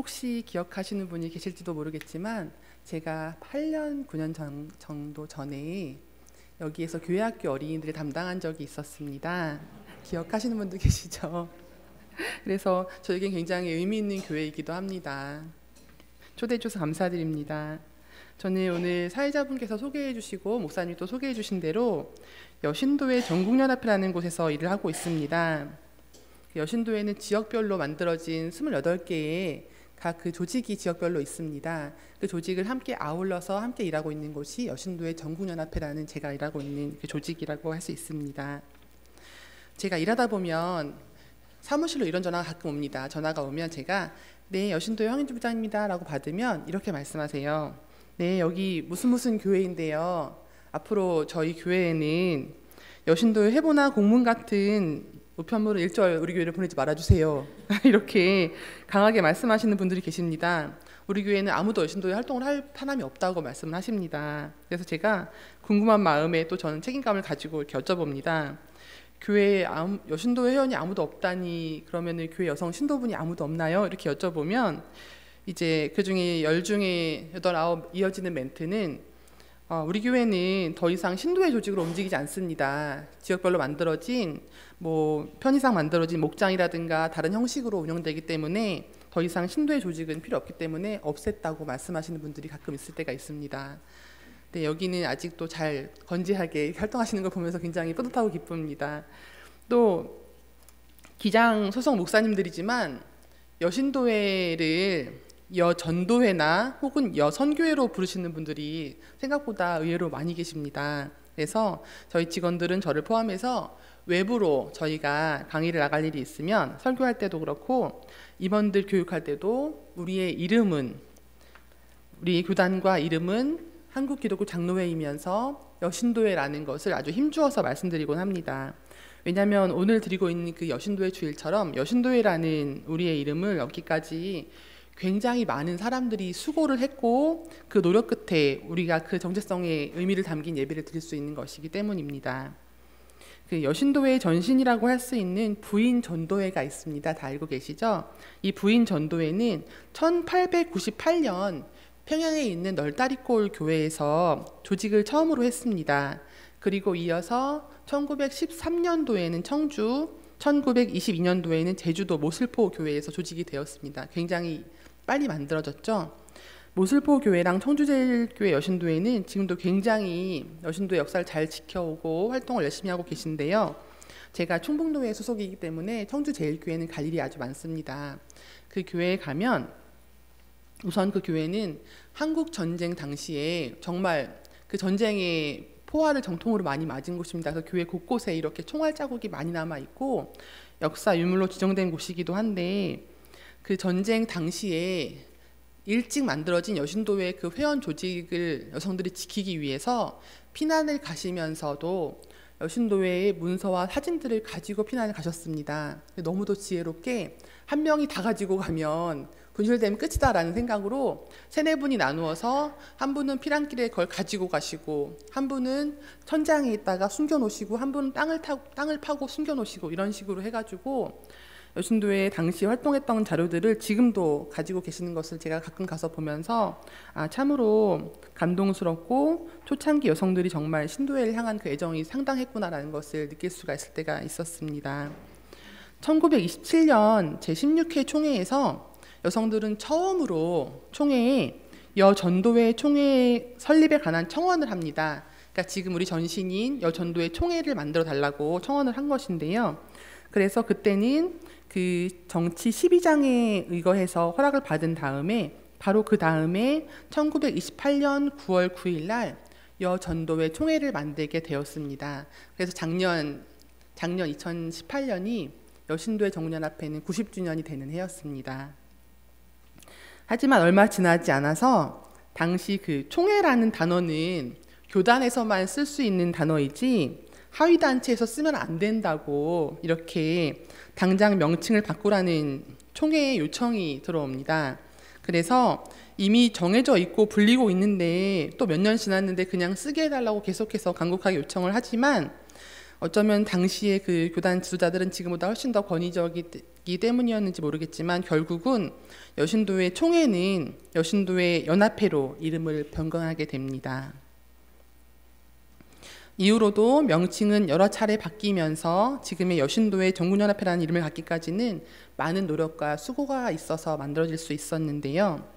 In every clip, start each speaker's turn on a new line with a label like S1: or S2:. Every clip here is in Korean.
S1: 혹시 기억하시는 분이 계실지도 모르겠지만 제가 8년, 9년 정도 전에 여기에서 교회학교 어린이들을 담당한 적이 있었습니다. 기억하시는 분도 계시죠? 그래서 저에겐 굉장히 의미 있는 교회이기도 합니다. 초대해 주셔서 감사드립니다. 저는 오늘 사회자분께서 소개해 주시고 목사님이 또 소개해 주신 대로 여신도의 전국연합회라는 곳에서 일을 하고 있습니다. 여신도에는 지역별로 만들어진 28개의 각 그 조직이 지역별로 있습니다. 그 조직을 함께 아울러서 함께 일하고 있는 곳이 여신도의 전국연합회라는 제가 일하고 있는 그 조직이라고 할 수 있습니다. 제가 일하다 보면 사무실로 이런 전화가 가끔 옵니다. 전화가 오면 제가 네, 여신도의 황인주 부장입니다 라고 받으면 이렇게 말씀하세요. 네, 여기 무슨 교회인데요. 앞으로 저희 교회에는 여신도의 회보나 공문 같은 우편물을 일절 우리 교회를 보내지 말아주세요. 이렇게 강하게 말씀하시는 분들이 계십니다. 우리 교회는 아무도 여신도에 활동을 할 사람이 없다고 말씀을 하십니다. 그래서 제가 궁금한 마음에 또 저는 책임감을 가지고 이렇게 여쭤봅니다. 교회에 여신도 회원이 아무도 없다니 그러면은 교회 여성 신도분이 아무도 없나요? 이렇게 여쭤보면 이제 그 중에 10 중에 8, 9 이어지는 멘트는 우리 교회는 더 이상 신도의 조직으로 움직이지 않습니다. 지역별로 만들어진 편의상 만들어진 목장이라든가 다른 형식으로 운영되기 때문에 더 이상 신도의 조직은 필요 없기 때문에 없앴다고 말씀하시는 분들이 가끔 있을 때가 있습니다. 네, 여기는 아직도 잘 건재하게 활동하시는 걸 보면서 굉장히 뿌듯하고 기쁩니다. 또 기장 소속 목사님들이지만 여신도회를 여전도회나 혹은 여선교회로 부르시는 분들이 생각보다 의외로 많이 계십니다. 그래서 저희 직원들은 저를 포함해서 외부로 저희가 강의를 나갈 일이 있으면 설교할 때도 그렇고 임원들 교육할 때도 우리의 교단과 이름은 한국기독교 장로회이면서 여신도회라는 것을 아주 힘주어서 말씀드리곤 합니다. 왜냐하면 오늘 드리고 있는 그 여신도회 주일처럼 여신도회라는 우리의 이름을 얻기까지 굉장히 많은 사람들이 수고를 했고 그 노력 끝에 우리가 그 정체성의 의미를 담긴 예배를 드릴 수 있는 것이기 때문입니다. 그 여신도회의 전신이라고 할 수 있는 부인전도회가 있습니다. 다 알고 계시죠? 이 부인전도회는 1898년 평양에 있는 널다리골 교회에서 조직을 처음으로 했습니다. 그리고 이어서 1913년도에는 청주, 1922년도에는 제주도 모슬포 교회에서 조직이 되었습니다. 굉장히 빨리 만들어졌죠. 모슬포 교회랑 청주제일교회 여신도회는 지금도 굉장히 여신도의 역사를 잘 지켜오고 활동을 열심히 하고 계신데요. 제가 충북노회 소속이기 때문에 청주제일교회는 갈 일이 아주 많습니다. 그 교회에 가면 우선 그 교회는 한국 전쟁 당시에 정말 그 전쟁의 포화를 정통으로 많이 맞은 곳입니다. 그래서 교회 곳곳에 이렇게 총알 자국이 많이 남아 있고 역사 유물로 지정된 곳이기도 한데 그 전쟁 당시에 일찍 만들어진 여신도회 그 회원 조직을 여성들이 지키기 위해서 피난을 가시면서도 여신도회의 문서와 사진들을 가지고 피난을 가셨습니다. 너무도 지혜롭게 한 명이 다 가지고 가면 분실되면 끝이다라는 생각으로 3, 4분이 나누어서 한 분은 피난길에 그걸 가지고 가시고 한 분은 천장에 있다가 숨겨놓으시고 한 분은 땅을 파고 숨겨놓으시고 이런 식으로 해가지고 여신도회 당시 활동했던 자료들을 지금도 가지고 계시는 것을 제가 가끔 가서 보면서 참으로 감동스럽고 초창기 여성들이 정말 신도회를 향한 그 애정이 상당했구나라는 것을 느낄 수가 있을 때가 있었습니다. 1927년 제16회 총회에서 여성들은 처음으로 총회에 여전도회 총회 설립에 관한 청원을 합니다. 그러니까 지금 우리 전신인 여전도회 총회를 만들어 달라고 청원을 한 것인데요. 그래서 그때는 그 정치 12장에 의거해서 허락을 받은 다음에 바로 그 다음에 1928년 9월 9일 날 여전도회 총회를 만들게 되었습니다. 그래서 작년 2018년이 여신도회 전국연합회는 90주년이 되는 해였습니다. 하지만 얼마 지나지 않아서 당시 그 총회라는 단어는 교단에서만 쓸 수 있는 단어이지 하위단체에서 쓰면 안 된다고 이렇게 당장 명칭을 바꾸라는 총회의 요청이 들어옵니다. 그래서 이미 정해져 있고 불리고 있는데 또 몇 년 지났는데 그냥 쓰게 해달라고 계속해서 간곡하게 요청을 하지만 어쩌면 당시의 그 교단 지도자들은 지금보다 훨씬 더 권위적이기 때문이었는지 모르겠지만 결국은 여신도의 총회는 여신도의 연합회로 이름을 변경하게 됩니다. 이후로도 명칭은 여러 차례 바뀌면서 지금의 여신도의 전국연합회라는 이름을 갖기까지는 많은 노력과 수고가 있어서 만들어질 수 있었는데요.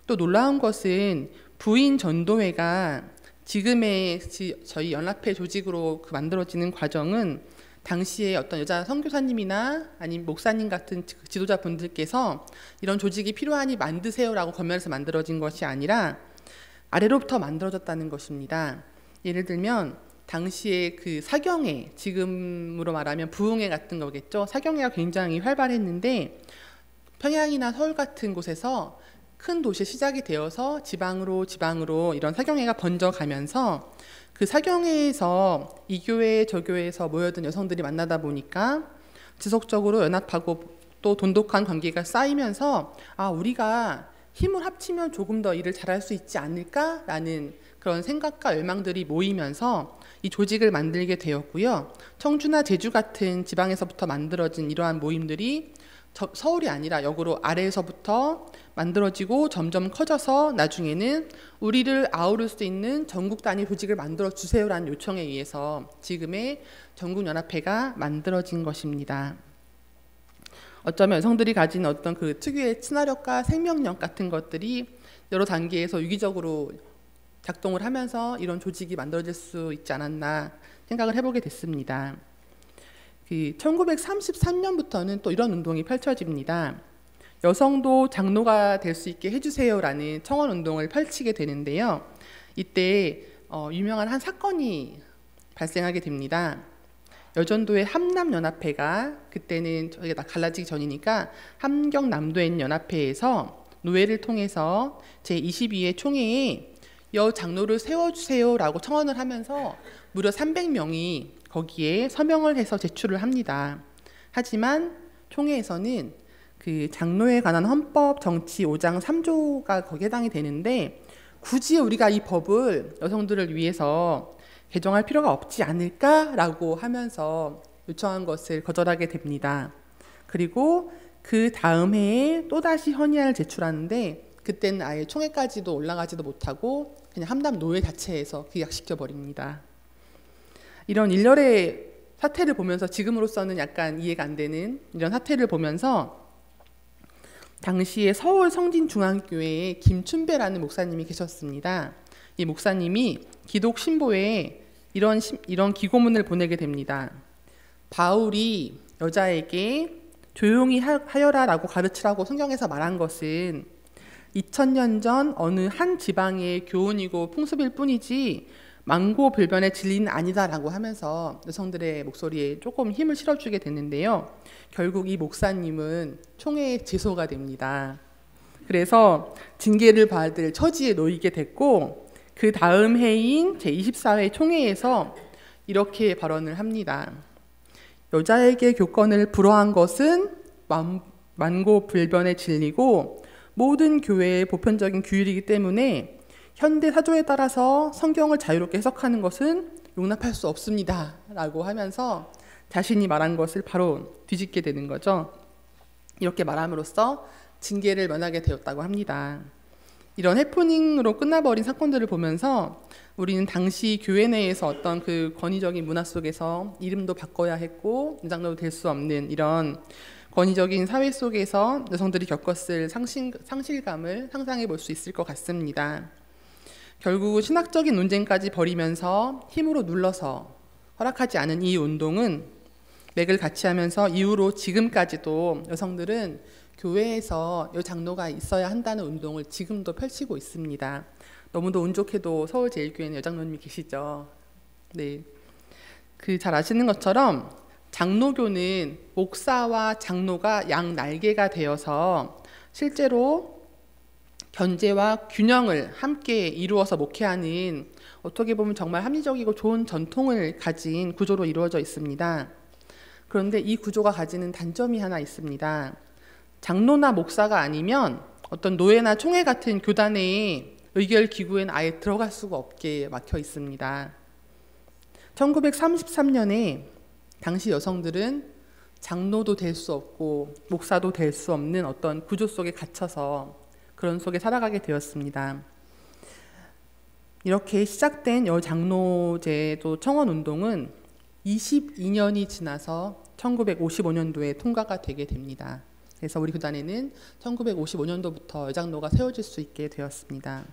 S1: 또 놀라운 것은 부인 전도회가 지금의 저희 연합회 조직으로 만들어지는 과정은 당시에 어떤 여자 선교사님이나 아니면 목사님 같은 지도자분들께서 이런 조직이 필요하니 만드세요라고 권면해서 만들어진 것이 아니라 아래로부터 만들어졌다는 것입니다. 예를 들면 당시에 그 사경회, 지금으로 말하면 부흥회 같은 거겠죠. 사경회가 굉장히 활발했는데 평양이나 서울 같은 곳에서 큰 도시에 시작이 되어서 지방으로 이런 사경회가 번져가면서 그 사경회에서 이 교회 저 교회에서 모여든 여성들이 만나다 보니까 지속적으로 연합하고 또 돈독한 관계가 쌓이면서 우리가 힘을 합치면 조금 더 일을 잘할 수 있지 않을까라는 그런 생각과 열망들이 모이면서 이 조직을 만들게 되었고요. 청주나 제주 같은 지방에서부터 만들어진 이러한 모임들이 서울이 아니라 역으로 아래에서부터 만들어지고 점점 커져서 나중에는 우리를 아우를 수 있는 전국 단위 조직을 만들어 주세요라는 요청에 의해서 지금의 전국연합회가 만들어진 것입니다. 어쩌면 여성들이 가진 어떤 그 특유의 친화력과 생명력 같은 것들이 여러 단계에서 유기적으로 작동을 하면서 이런 조직이 만들어질 수 있지 않았나 생각을 해보게 됐습니다. 1933년부터는 또 이런 운동이 펼쳐집니다. 여성도 장로가 될 수 있게 해주세요라는 청원 운동을 펼치게 되는데요. 이때 유명한 한 사건이 발생하게 됩니다. 여전도의 함남연합회가 그때는 저희가 갈라지기 전이니까 함경남도연합회에서 노회를 통해서 제22회 총회에 여장로를 세워주세요라고 청원을 하면서 무려 300명이 거기에 서명을 해서 제출을 합니다. 하지만 총회에서는 그 장로에 관한 헌법 정치 5장 3조가 거기에 해당이 되는데 굳이 우리가 이 법을 여성들을 위해서 개정할 필요가 없지 않을까라고 하면서 요청한 것을 거절하게 됩니다. 그리고 그 다음 해에 또다시 헌의안을 제출하는데 그때는 아예 총회까지도 올라가지도 못하고 그냥 함남 노회 자체에서 기각시켜 버립니다. 이런 일련의 사태를 보면서 지금으로서는 약간 이해가 안 되는 이런 사태를 보면서 당시에 서울 성진중앙교회에 김춘배라는 목사님이 계셨습니다. 이 목사님이 기독 신보에 이런 기고문을 보내게 됩니다. 바울이 여자에게 조용히 하여라라고 가르치라고 성경에서 말한 것은 2000년 전 어느 한 지방의 교훈이고 풍습일 뿐이지 망고불변의 진리는 아니다라고 하면서 여성들의 목소리에 조금 힘을 실어주게 됐는데요. 결국 이 목사님은 총회에 제소가 됩니다. 그래서 징계를 받을 처지에 놓이게 됐고 그 다음 해인 제24회 총회에서 이렇게 발언을 합니다. 여자에게 교권을 불허한 것은 만고불변의 진리고 모든 교회의 보편적인 규율이기 때문에 현대 사조에 따라서 성경을 자유롭게 해석하는 것은 용납할 수 없습니다 라고 하면서 자신이 말한 것을 바로 뒤집게 되는 거죠. 이렇게 말함으로써 징계를 면하게 되었다고 합니다. 이런 해프닝으로 끝나버린 사건들을 보면서 우리는 당시 교회 내에서 어떤 그 권위적인 문화 속에서 이름도 바꿔야 했고 연장도 될 수 없는 이런 권위적인 사회 속에서 여성들이 겪었을 상실감을 상상해 볼 수 있을 것 같습니다. 결국 신학적인 논쟁까지 벌이면서 힘으로 눌러서 허락하지 않은 이 운동은 맥을 같이 하면서 이후로 지금까지도 여성들은 교회에서 여장로가 있어야 한다는 운동을 지금도 펼치고 있습니다. 너무도 운 좋게도 서울제일교회는 여장로님이 계시죠. 네, 잘 아시는 것처럼 장로교는 목사와 장로가 양 날개가 되어서 실제로 견제와 균형을 함께 이루어서 목회하는 어떻게 보면 정말 합리적이고 좋은 전통을 가진 구조로 이루어져 있습니다. 그런데 이 구조가 가지는 단점이 하나 있습니다. 장로나 목사가 아니면 어떤 노회나 총회 같은 교단의 의결 기구에는 아예 들어갈 수가 없게 막혀 있습니다. 1933년에 당시 여성들은 장로도 될 수 없고 목사도 될 수 없는 어떤 구조 속에 갇혀서 그런 속에 살아가게 되었습니다. 이렇게 시작된 여장로제도 청원운동은 22년이 지나서 1955년도에 통과가 되게 됩니다. 그래서 우리 교단에는 1955년도부터 여장로가 세워질 수 있게 되었습니다.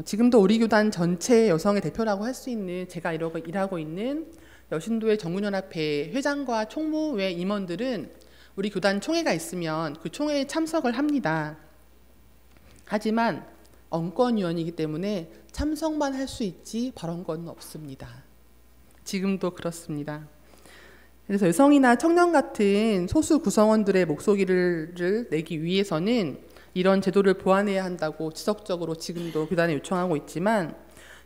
S1: 지금도 우리 교단 전체 여성의 대표라고 할 수 있는 제가 일하고 있는 여신도의 정문연합회 회장과 총무회 임원들은 우리 교단 총회가 있으면 그 총회에 참석을 합니다. 하지만 언권위원이기 때문에 참석만 할 수 있지 발언권은 없습니다. 지금도 그렇습니다. 그래서 여성이나 청년 같은 소수 구성원들의 목소리를 내기 위해서는 이런 제도를 보완해야 한다고 지속적으로 지금도 교단에 요청하고 있지만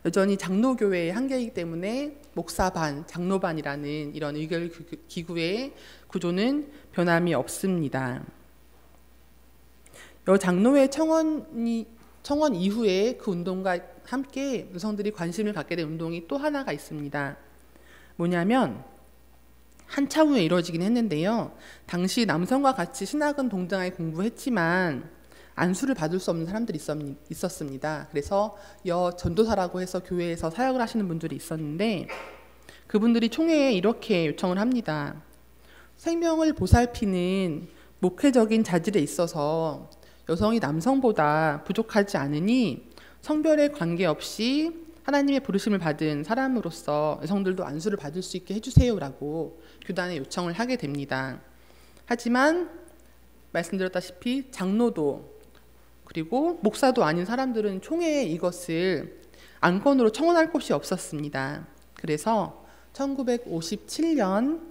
S1: 여전히 장로교회의 한계이기 때문에 목사반, 장로반이라는 이런 의결 기구의 구조는 변함이 없습니다. 여장로회 청원 이후에 그 운동과 함께 여성들이 관심을 갖게 된 운동이 또 하나가 있습니다. 뭐냐면 한차 후에 이루어지긴 했는데요. 당시 남성과 같이 신학은 동등하게 공부했지만 안수를 받을 수 없는 사람들이 있었습니다. 그래서 여전도사라고 해서 교회에서 사역을 하시는 분들이 있었는데 그분들이 총회에 이렇게 요청을 합니다. 생명을 보살피는 목회적인 자질에 있어서 여성이 남성보다 부족하지 않으니 성별에 관계없이 하나님의 부르심을 받은 사람으로서 여성들도 안수를 받을 수 있게 해주세요라고 교단에 요청을 하게 됩니다. 하지만 말씀드렸다시피 장로도 그리고 목사도 아닌 사람들은 총회에 이것을 안건으로 청원할 곳이 없었습니다. 그래서 1957년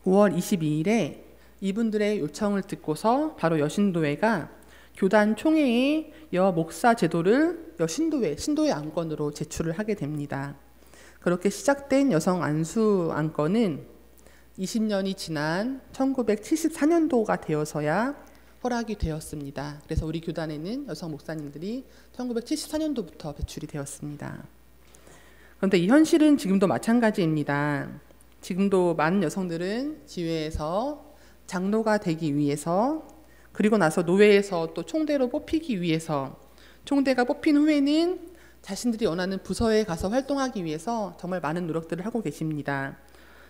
S1: 5월 22일에 이분들의 요청을 듣고서 바로 여신도회가 교단 총회에 여목사 제도를 신도의 안건으로 제출을 하게 됩니다. 그렇게 시작된 여성 안수 안건은 20년이 지난 1974년도가 되어서야 허락이 되었습니다. 그래서 우리 교단에는 여성 목사님들이 1974년도부터 배출이 되었습니다. 그런데 이 현실은 지금도 마찬가지입니다. 지금도 많은 여성들은 지회에서 장로가 되기 위해서 그리고 나서 노회에서 또 총대로 뽑히기 위해서 총대가 뽑힌 후에는 자신들이 원하는 부서에 가서 활동하기 위해서 정말 많은 노력들을 하고 계십니다.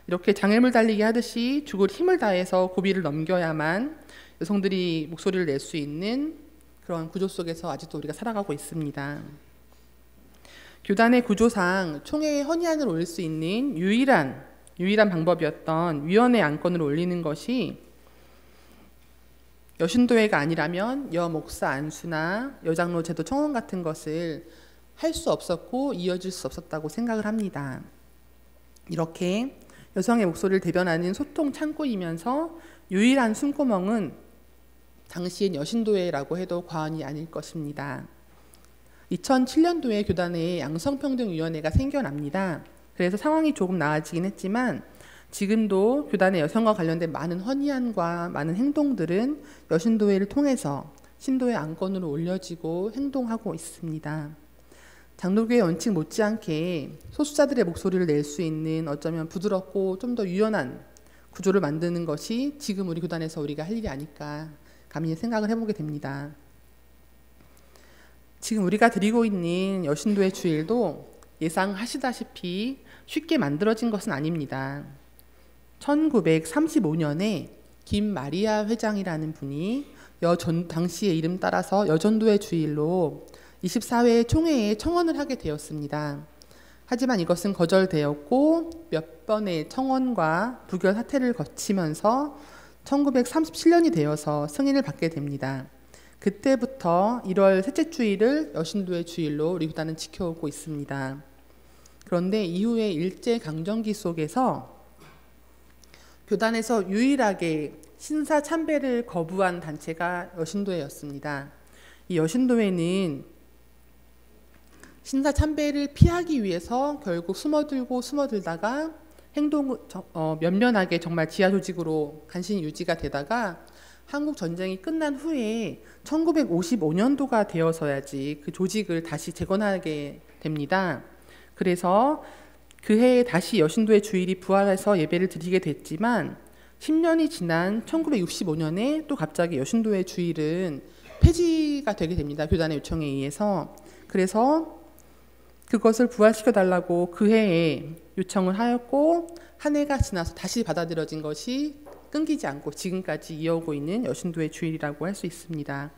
S1: 이렇게 장애물 달리기 하듯이 죽을 힘을 다해서 고비를 넘겨야만 여성들이 목소리를 낼 수 있는 그런 구조 속에서 아직도 우리가 살아가고 있습니다. 교단의 구조상 총회에 헌의안을 올릴 수 있는 유일한 방법이었던 위원회 안건을 올리는 것이 여신도회가 아니라면 여목사 안수나 여장로 제도 청원 같은 것을 할 수 없었고 이어질 수 없었다고 생각을 합니다. 이렇게 여성의 목소리를 대변하는 소통 창구이면서 유일한 숨구멍은 당시엔 여신도회라고 해도 과언이 아닐 것입니다. 2007년도에 교단에 양성평등위원회가 생겨납니다. 그래서 상황이 조금 나아지긴 했지만 지금도 교단의 여성과 관련된 많은 헌의안과 많은 행동들은 여신도회를 통해서 신도의 안건으로 올려지고 행동하고 있습니다. 장로교의 원칙 못지않게 소수자들의 목소리를 낼 수 있는 어쩌면 부드럽고 좀 더 유연한 구조를 만드는 것이 지금 우리 교단에서 우리가 할 일이 아닐까 감히 생각을 해보게 됩니다. 지금 우리가 드리고 있는 여신도의 주일도 예상하시다시피 쉽게 만들어진 것은 아닙니다. 1935년에 김마리아 회장이라는 분이 당시의 이름 따라서 여전도의 주일로 24회 총회에 청원을 하게 되었습니다. 하지만 이것은 거절되었고 몇 번의 청원과 부결 사태를 거치면서 1937년이 되어서 승인을 받게 됩니다. 그때부터 1월 셋째 주일을 여신도의 주일로 우리 교단은 지켜오고 있습니다. 그런데 이후에 일제강점기 속에서 교단에서 유일하게 신사 참배를 거부한 단체가 여신도회였습니다. 이 여신도회는 신사 참배를 피하기 위해서 결국 숨어들다가 면면하게 정말 지하 조직으로 간신히 유지가 되다가 한국 전쟁이 끝난 후에 1955년도가 되어서야지 그 조직을 다시 재건하게 됩니다. 그래서 그 해에 다시 여신도의 주일이 부활해서 예배를 드리게 됐지만 10년이 지난 1965년에 또 갑자기 여신도의 주일은 폐지가 되게 됩니다. 교단의 요청에 의해서. 그래서 그것을 부활시켜 달라고 그 해에 요청을 하였고 한 해가 지나서 다시 받아들여진 것이 끊기지 않고 지금까지 이어오고 있는 여신도의 주일이라고 할 수 있습니다.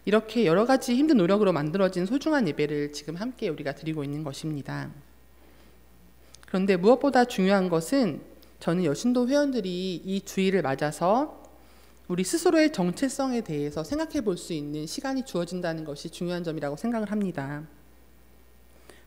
S1: 이렇게 여러 가지 힘든 노력으로 만들어진 소중한 예배를 지금 함께 우리가 드리고 있는 것입니다. 그런데 무엇보다 중요한 것은 저는 여신도 회원들이 이 주일을 맞아서 우리 스스로의 정체성에 대해서 생각해 볼 수 있는 시간이 주어진다는 것이 중요한 점이라고 생각을 합니다.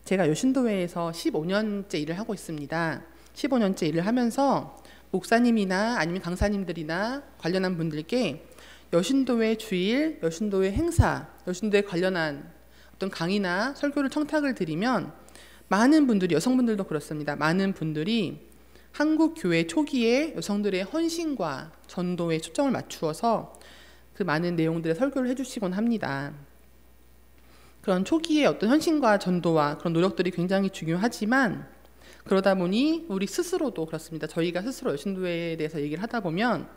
S1: 제가 여신도회에서 15년째 일을 하고 있습니다. 15년째 일을 하면서 목사님이나 아니면 강사님들이나 관련한 분들께 여신도회 주일, 여신도회 행사, 여신도에 관련한 어떤 강의나 설교를 청탁을 드리면 많은 분들이, 여성분들도 그렇습니다. 많은 분들이 한국 교회 초기에 여성들의 헌신과 전도에 초점을 맞추어서 그 많은 내용들의 설교를 해주시곤 합니다. 그런 초기의 어떤 헌신과 전도와 그런 노력들이 굉장히 중요하지만 그러다 보니 우리 스스로도 그렇습니다. 저희가 스스로 여신도회에 대해서 얘기를 하다 보면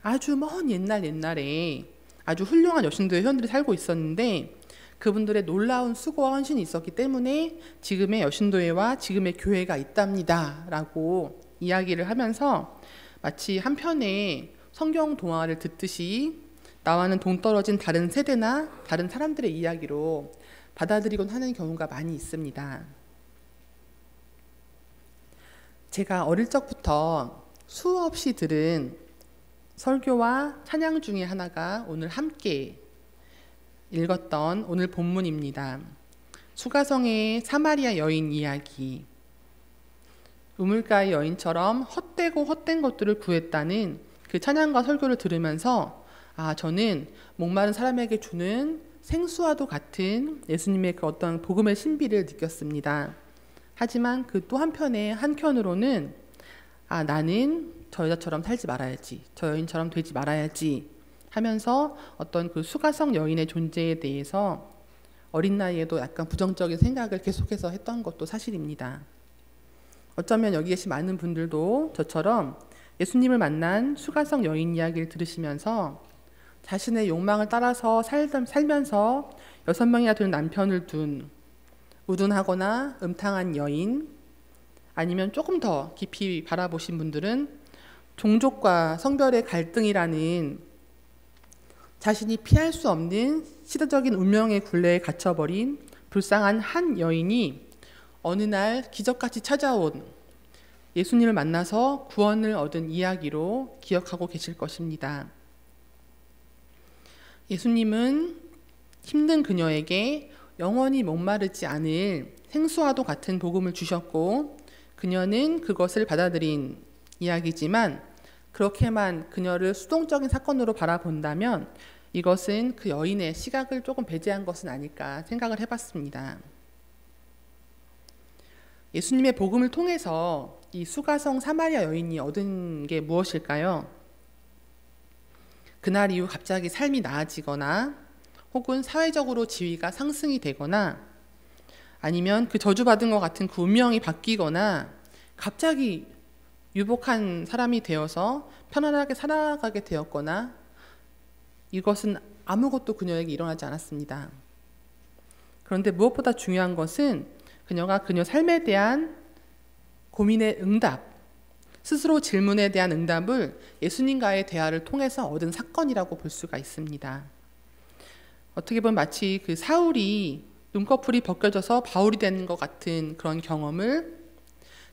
S1: 아주 먼 옛날에 아주 훌륭한 여신도회 회원들이 살고 있었는데 그분들의 놀라운 수고와 헌신이 있었기 때문에 지금의 여신도회와 지금의 교회가 있답니다 라고 이야기를 하면서 마치 한편의 성경 동화를 듣듯이 나와는 동떨어진 다른 세대나 다른 사람들의 이야기로 받아들이곤 하는 경우가 많이 있습니다. 제가 어릴 적부터 수없이 들은 설교와 찬양 중에 하나가 오늘 함께 읽었던 오늘 본문입니다. 수가성의 사마리아 여인 이야기. 우물가의 여인처럼 헛되고 헛된 것들을 구했다는 그 찬양과 설교를 들으면서 저는 목마른 사람에게 주는 생수와도 같은 예수님의 그 어떤 복음의 신비를 느꼈습니다. 하지만 그 또 한편으로는 나는 저 여자처럼 살지 말아야지, 저 여인처럼 되지 말아야지 하면서 어떤 그 수가성 여인의 존재에 대해서 어린 나이에도 약간 부정적인 생각을 계속해서 했던 것도 사실입니다. 어쩌면 여기 계신 많은 분들도 저처럼 예수님을 만난 수가성 여인 이야기를 들으시면서 자신의 욕망을 따라서 살면서 6명이나 되는 남편을 둔 우둔하거나 음탕한 여인, 아니면 조금 더 깊이 바라보신 분들은 종족과 성별의 갈등이라는 자신이 피할 수 없는 시대적인 운명의 굴레에 갇혀버린 불쌍한 한 여인이 어느 날 기적같이 찾아온 예수님을 만나서 구원을 얻은 이야기로 기억하고 계실 것입니다. 예수님은 힘든 그녀에게 영원히 목마르지 않을 생수와도 같은 복음을 주셨고 그녀는 그것을 받아들인 이야기지만 그렇게만 그녀를 수동적인 사건으로 바라본다면 이것은 그 여인의 시각을 조금 배제한 것은 아닐까 생각을 해봤습니다. 예수님의 복음을 통해서 이 수가성 사마리아 여인이 얻은 게 무엇일까요? 그날 이후 갑자기 삶이 나아지거나 혹은 사회적으로 지위가 상승이 되거나 아니면 그 저주받은 것 같은 그 운명이 바뀌거나 갑자기 유복한 사람이 되어서 편안하게 살아가게 되었거나 이것은 아무것도 그녀에게 일어나지 않았습니다. 그런데 무엇보다 중요한 것은 그녀가 그녀 삶에 대한 고민의 응답, 스스로 질문에 대한 응답을 예수님과의 대화를 통해서 얻은 사건이라고 볼 수가 있습니다. 어떻게 보면 마치 그 사울이 눈꺼풀이 벗겨져서 바울이 되는 것 같은 그런 경험을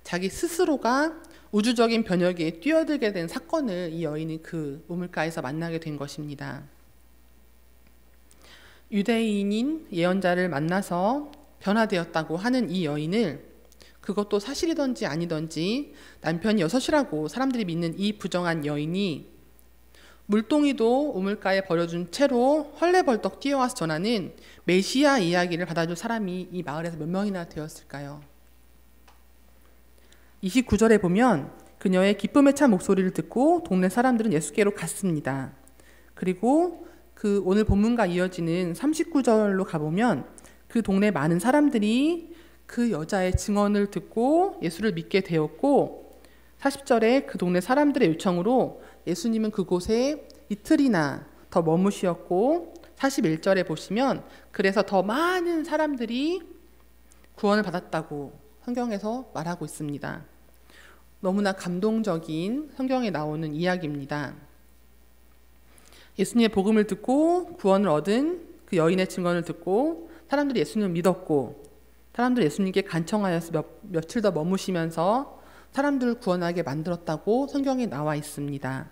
S1: 자기 스스로가 우주적인 변혁에 뛰어들게 된 사건을 이 여인이 그 우물가에서 만나게 된 것입니다. 유대인인 예언자를 만나서 변화되었다고 하는 이 여인을 그것도 사실이든지 아니든지 남편이 여섯이라고 사람들이 믿는 이 부정한 여인이 물동이도 우물가에 버려준 채로 헐레벌떡 뛰어와서 전하는 메시아 이야기를 받아줄 사람이 이 마을에서 몇 명이나 되었을까요? 29절에 보면 그녀의 기쁨에 찬 목소리를 듣고 동네 사람들은 예수께로 갔습니다. 그리고 그 오늘 본문과 이어지는 39절로 가보면 그 동네 많은 사람들이 그 여자의 증언을 듣고 예수를 믿게 되었고 40절에 그 동네 사람들의 요청으로 예수님은 그곳에 이틀이나 더 머무시었고 41절에 보시면 그래서 더 많은 사람들이 구원을 받았다고 성경에서 말하고 있습니다. 너무나 감동적인 성경에 나오는 이야기입니다. 예수님의 복음을 듣고 구원을 얻은 그 여인의 증언을 듣고 사람들이 예수님을 믿었고 사람들이 예수님께 간청하여서 며칠 더 머무시면서 사람들을 구원하게 만들었다고 성경에 나와 있습니다.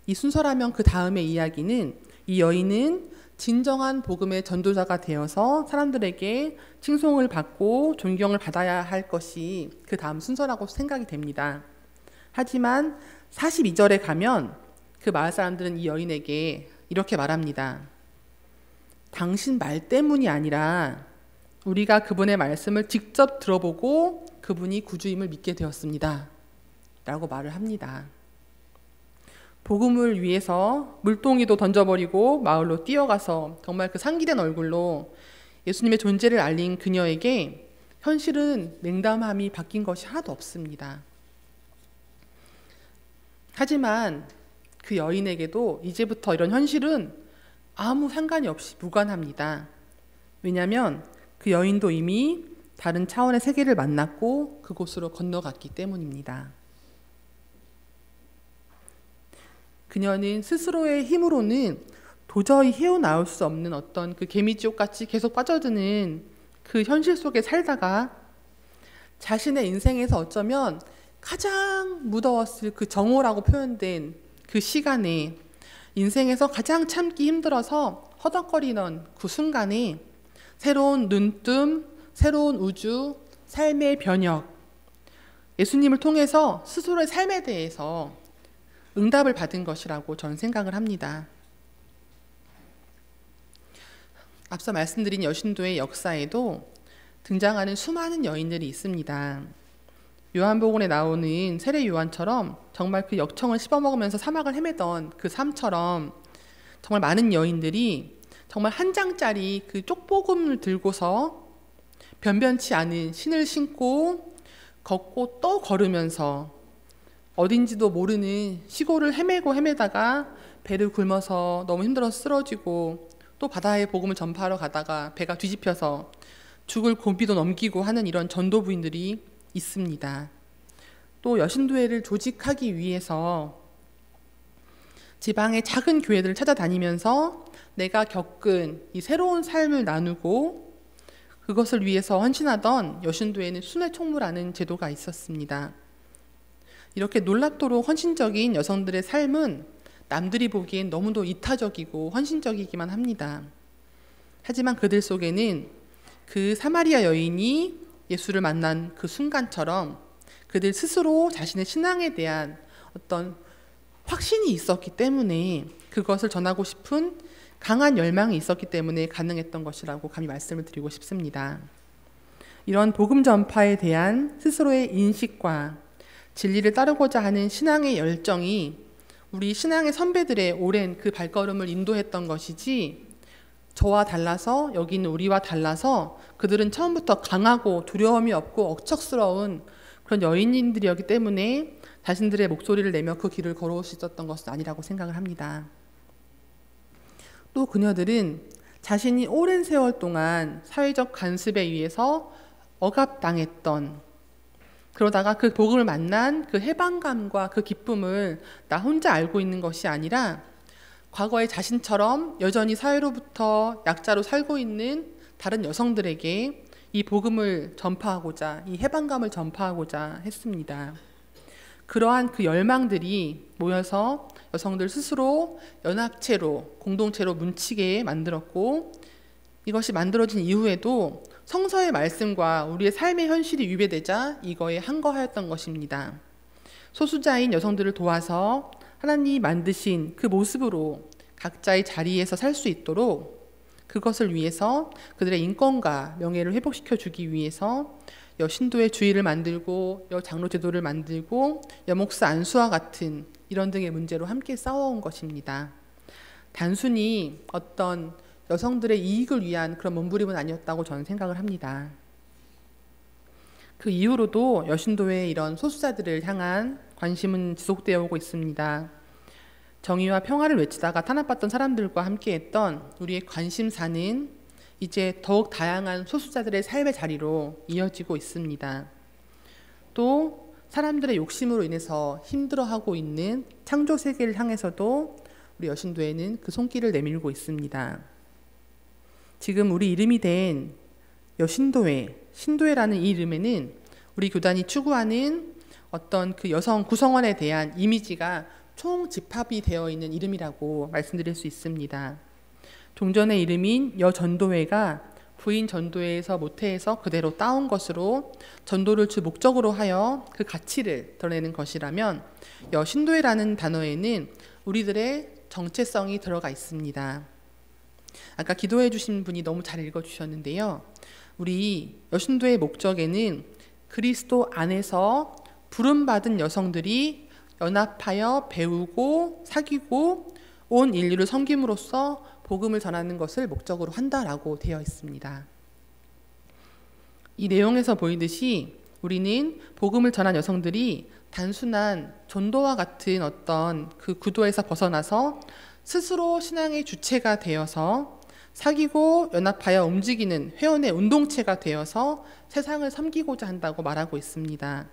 S1: 이 순서라면 그 다음의 이야기는 이 여인은 진정한 복음의 전도자가 되어서 사람들에게 칭송을 받고 존경을 받아야 할 것이 그 다음 순서라고 생각이 됩니다. 하지만 42절에 가면 그 마을 사람들은 이 여인에게 이렇게 말합니다. 당신 말 때문이 아니라 우리가 그분의 말씀을 직접 들어보고 그분이 구주임을 믿게 되었습니다. 라고 말을 합니다. 복음을 위해서 물동이도 던져버리고 마을로 뛰어가서 정말 그 상기된 얼굴로 예수님의 존재를 알린 그녀에게 현실은 냉담함이 바뀐 것이 하나도 없습니다. 하지만 그 여인에게도 이제부터 이런 현실은 아무 상관이 없이 무관합니다. 왜냐하면 그 여인도 이미 다른 차원의 세계를 만났고 그곳으로 건너갔기 때문입니다. 그녀는 스스로의 힘으로는 도저히 헤어나올 수 없는 어떤 그 개미지옥같이 계속 빠져드는 그 현실 속에 살다가 자신의 인생에서 어쩌면 가장 무더웠을 그 정오라고 표현된 그 시간에 인생에서 가장 참기 힘들어서 허덕거리는 그 순간에 새로운 눈뜸, 새로운 우주, 삶의 변혁, 예수님을 통해서 스스로의 삶에 대해서 응답을 받은 것이라고 저는 생각을 합니다. 앞서 말씀드린 여신도의 역사에도 등장하는 수많은 여인들이 있습니다. 요한복음에 나오는 세례 요한처럼 정말 그 역청을 씹어먹으면서 사막을 헤매던 그 삶처럼 정말 많은 여인들이 정말 한 장짜리 그 쪽복음을 들고서 변변치 않은 신을 신고 걷고 또 걸으면서 어딘지도 모르는 시골을 헤매다가 배를 굶어서 너무 힘들어서 쓰러지고 또 바다에 복음을 전파하러 가다가 배가 뒤집혀서 죽을 고비도 넘기고 하는 이런 전도부인들이 있습니다. 또 여신도회를 조직하기 위해서 지방의 작은 교회들을 찾아다니면서 내가 겪은 이 새로운 삶을 나누고 그것을 위해서 헌신하던 여신도회는 순회총무라는 제도가 있었습니다. 이렇게 놀랍도록 헌신적인 여성들의 삶은 남들이 보기엔 너무도 이타적이고 헌신적이기만 합니다. 하지만 그들 속에는 그 사마리아 여인이 예수를 만난 그 순간처럼 그들 스스로 자신의 신앙에 대한 어떤 확신이 있었기 때문에 그것을 전하고 싶은 강한 열망이 있었기 때문에 가능했던 것이라고 감히 말씀을 드리고 싶습니다. 이런 복음 전파에 대한 스스로의 인식과 진리를 따르고자 하는 신앙의 열정이 우리 신앙의 선배들의 오랜 그 발걸음을 인도했던 것이지 저와 달라서 여기 있는 우리와 달라서 그들은 처음부터 강하고 두려움이 없고 억척스러운 그런 여인들이었기 때문에 자신들의 목소리를 내며 그 길을 걸어올 수 있었던 것은 아니라고 생각을 합니다. 또 그녀들은 자신이 오랜 세월 동안 사회적 간섭에 의해서 억압당했던 그러다가 그 복음을 만난 그 해방감과 그 기쁨을 나 혼자 알고 있는 것이 아니라 과거의 자신처럼 여전히 사회로부터 약자로 살고 있는 다른 여성들에게 이 복음을 전파하고자, 이 해방감을 전파하고자 했습니다. 그러한 그 열망들이 모여서 여성들 스스로 연합체로, 공동체로 뭉치게 만들었고 이것이 만들어진 이후에도 성서의 말씀과 우리의 삶의 현실이 위배되자 이거에 항거하였던 것입니다. 소수자인 여성들을 도와서 하나님이 만드신 그 모습으로 각자의 자리에서 살 수 있도록 그것을 위해서 그들의 인권과 명예를 회복시켜 주기 위해서 여신도의 주의를 만들고 여장로 제도를 만들고 여목사 안수와 같은 이런 등의 문제로 함께 싸워온 것입니다. 단순히 어떤 여성들의 이익을 위한 그런 몸부림은 아니었다고 저는 생각을 합니다. 그 이후로도 여신도의 이런 소수자들을 향한 관심은 지속되어 오고 있습니다. 정의와 평화를 외치다가 탄압받던 사람들과 함께했던 우리의 관심사는 이제 더욱 다양한 소수자들의 삶의 자리로 이어지고 있습니다. 또 사람들의 욕심으로 인해서 힘들어하고 있는 창조 세계를 향해서도 우리 여신도에는 그 손길을 내밀고 있습니다. 지금 우리 이름이 된 여신도회, 신도회라는 이 이름에는 우리 교단이 추구하는 어떤 그 여성 구성원에 대한 이미지가 총집합이 되어 있는 이름이라고 말씀드릴 수 있습니다. 종전의 이름인 여전도회가 부인 전도회에서 모태에서 그대로 따온 것으로 전도를 주 목적으로 하여 그 가치를 드러내는 것이라면 여신도회라는 단어에는 우리들의 정체성이 들어가 있습니다. 아까 기도해 주신 분이 너무 잘 읽어주셨는데요. 우리 여신도의 목적에는 그리스도 안에서 부름받은 여성들이 연합하여 배우고 사귀고 온 인류를 섬김으로써 복음을 전하는 것을 목적으로 한다라고 되어 있습니다. 이 내용에서 보이듯이 우리는 복음을 전한 여성들이 단순한 전도와 같은 어떤 그 구도에서 벗어나서 스스로 신앙의 주체가 되어서 사귀고 연합하여 움직이는 회원의 운동체가 되어서 세상을 섬기고자 한다고 말하고 있습니다.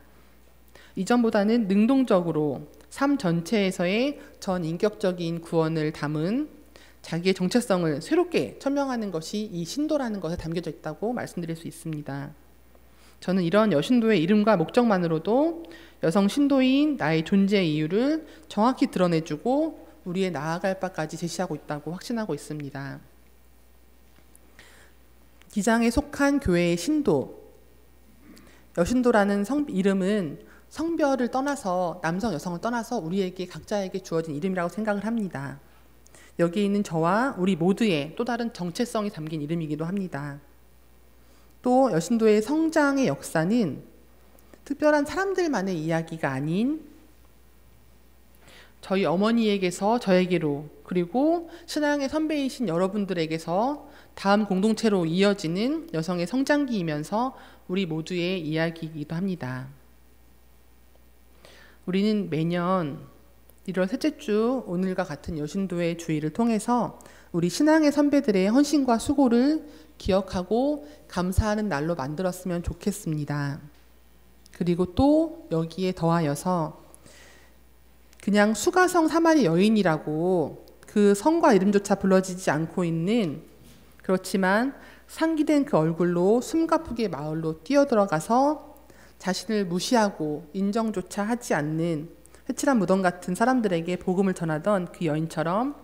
S1: 이전보다는 능동적으로 삶 전체에서의 전인격적인 구원을 담은 자기의 정체성을 새롭게 천명하는 것이 이 신도라는 것에 담겨져 있다고 말씀드릴 수 있습니다. 저는 이런 여신도의 이름과 목적만으로도 여성 신도인 나의 존재 이유를 정확히 드러내주고 우리의 나아갈 바까지 제시하고 있다고 확신하고 있습니다. 기장에 속한 교회의 신도, 여신도라는 이름은 성별을 떠나서 남성, 여성을 떠나서 우리에게 각자에게 주어진 이름이라고 생각을 합니다. 여기에 있는 저와 우리 모두의 또 다른 정체성이 담긴 이름이기도 합니다. 또 여신도의 성장의 역사는 특별한 사람들만의 이야기가 아닌 저희 어머니에게서 저에게로 그리고 신앙의 선배이신 여러분들에게서 다음 공동체로 이어지는 여성의 성장기이면서 우리 모두의 이야기이기도 합니다. 우리는 매년 1월 셋째 주 오늘과 같은 여신도의 주일을 통해서 우리 신앙의 선배들의 헌신과 수고를 기억하고 감사하는 날로 만들었으면 좋겠습니다. 그리고 또 여기에 더하여서 그냥 수가성 사마리 여인이라고 그 성과 이름조차 불러지지 않고 있는, 그렇지만 상기된 그 얼굴로 숨가쁘게 마을로 뛰어들어가서 자신을 무시하고 인정조차 하지 않는 회칠한 무덤 같은 사람들에게 복음을 전하던 그 여인처럼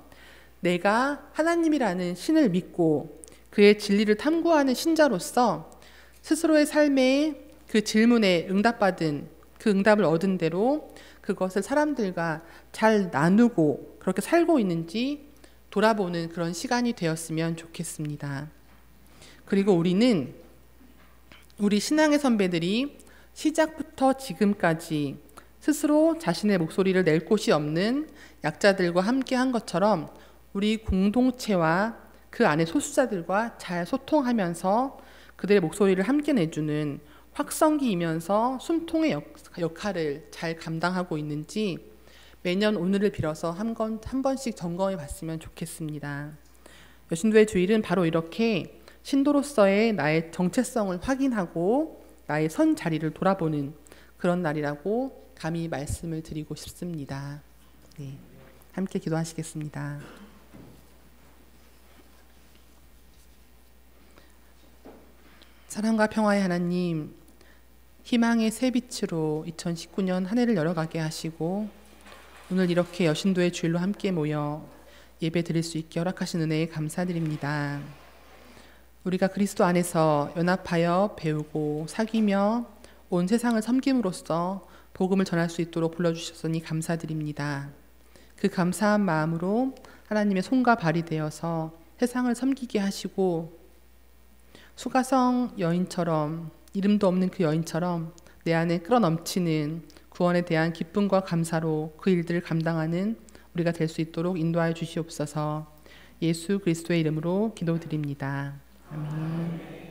S1: 내가 하나님이라는 신을 믿고 그의 진리를 탐구하는 신자로서 스스로의 삶에 그 질문에 응답받은 그 응답을 얻은 대로 그것을 사람들과 잘 나누고 그렇게 살고 있는지 돌아보는 그런 시간이 되었으면 좋겠습니다. 그리고 우리는 우리 신앙의 선배들이 시작부터 지금까지 스스로 자신의 목소리를 낼 곳이 없는 약자들과 함께 한 것처럼 우리 공동체와 그 안에 소수자들과 잘 소통하면서 그들의 목소리를 함께 내주는 확성기이면서 숨통의 역할을 잘 감당하고 있는지 매년 오늘을 빌어서 한 번씩 점검해 봤으면 좋겠습니다. 여신도의 주일은 바로 이렇게 신도로서의 나의 정체성을 확인하고 나의 선 자리를 돌아보는 그런 날이라고 감히 말씀을 드리고 싶습니다. 네, 함께 기도하시겠습니다. 사랑과 평화의 하나님, 희망의 새 빛으로 2019년 한 해를 열어가게 하시고 오늘 이렇게 여신도의 주일로 함께 모여 예배 드릴 수 있게 허락하신 은혜에 감사드립니다. 우리가 그리스도 안에서 연합하여 배우고 사귀며 온 세상을 섬김으로써 복음을 전할 수 있도록 불러주셨으니 감사드립니다. 그 감사한 마음으로 하나님의 손과 발이 되어서 세상을 섬기게 하시고 수가성 여인처럼, 이름도 없는 그 여인처럼 내 안에 끌어넘치는 구원에 대한 기쁨과 감사로 그 일들을 감당하는 우리가 될 수 있도록 인도하여 주시옵소서. 예수 그리스도의 이름으로 기도드립니다. 아멘.